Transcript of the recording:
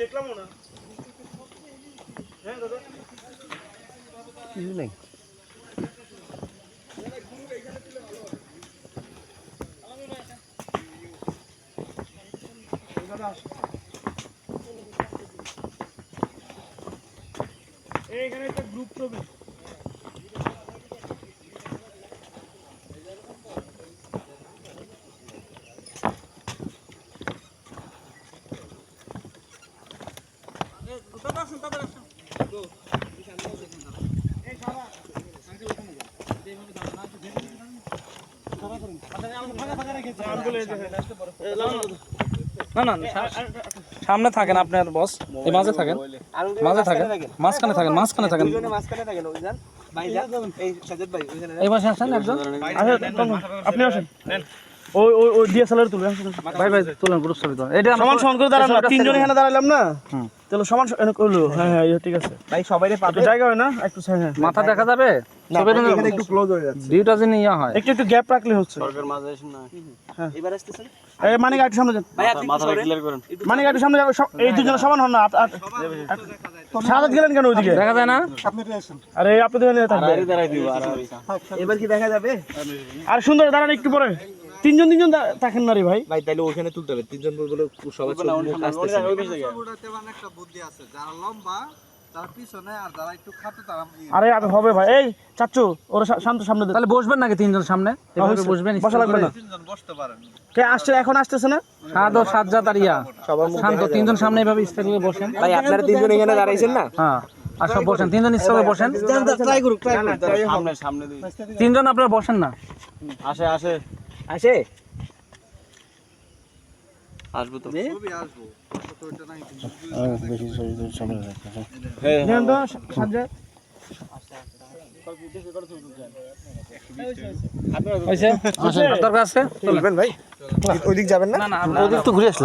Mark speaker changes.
Speaker 1: দেখলামও না। হ্যাঁ দাদা
Speaker 2: কিছু নেই।
Speaker 1: এইখানে একটা গ্রুপ ছবি।
Speaker 3: না না সামনে থাকেন আপনার বস, এই মাঝে থাকেন, মাঝে থাকেন, মাঝখানে থাকেন, মাঝখানে থাকেন, এই পাশে আসেন একজন,
Speaker 1: আপনি আসেন। ওই ওই ওই ডিএসএলআর তুলে
Speaker 3: ভাই ভাই তুলেন গ্রুপ ছবি তো এটা
Speaker 1: সমান সমান করে দাঁড়ান না, তিনজন এখানে দাঁড়ালাম না, তাহলে সমান করলো। হ্যাঁ হ্যাঁ ঠিক আছে
Speaker 2: ভাই সবাইরে পাবে
Speaker 1: জায়গা হয় না একটু। হ্যাঁ
Speaker 3: মাথা দেখা যাবে,
Speaker 2: এখানে একটু ক্লোজ হয়ে যাচ্ছে।
Speaker 3: ভিউটা যেন ইয়া হয়।
Speaker 1: একটু একটু গ্যাপ রাখলে হচ্ছে।
Speaker 2: সরকার মাঝে আসেন না। এবার আসতেছেন
Speaker 1: এই মানিক একটু সামনে যান,
Speaker 2: মাথাটা ক্লিয়ার করেন।
Speaker 1: মানিক একটু সামনে যাবে। এই দুজনে সমান হন না। সাজাত গেলেন কেন ওইদিকে?
Speaker 3: দেখা যায় না,
Speaker 1: আরে আপনি তো এখানে থাকবেন।
Speaker 2: দাঁড়াই দিব আর এবার কি দেখা যাবে?
Speaker 1: আর সুন্দর দাঁড়ান একটু পরে। তিনজন তিনজন থাকেন না রে ভাই।
Speaker 2: ভাই তাইলে ওখানে তুলতে হবে। তিনজন বলে সবাই মুখ আসতেছে।
Speaker 4: ওটাতে মানে একটা বুদ্ধি আছে, যারা লম্বা তারা পিছনে আর যারা একটু খাটো তারা
Speaker 1: আরে আবে হবে ভাই। এই চাচ্চু ওরা শান্ত সামনে দে।
Speaker 3: তাহলে বসবেন নাকি তিনজন সামনে, এভাবে বসবেন,
Speaker 1: বসা লাগবে না।
Speaker 4: তিনজন বসতে পারেন।
Speaker 1: কে আসছে এখন? আসতেছে না?
Speaker 3: সাদ ও সাজ্জাদ আর ইয়া শান্ত, তিনজন সামনে এভাবে স্টেজে বসেন।
Speaker 2: ভাই আপনারা তিনজন এখানে দাঁড়াইছেন না?
Speaker 3: হ্যাঁ আর সব বসেন, তিনজন স্টেজে বসেন,
Speaker 2: ট্রাই করুক সামনে সামনে দিই।
Speaker 3: তিনজন আপনারা বসেন না।
Speaker 2: আসে আসে আসে আসবো তো।
Speaker 4: ছবি আসবো তো এটা নাই
Speaker 1: নেন তো সাজ্জাদ।
Speaker 3: হয়েছে, দরকার আছে
Speaker 2: তুলবেন ভাই? ওইদিক যাবেন না?
Speaker 3: না না, ওদিক তো ঘুরে আসলাম।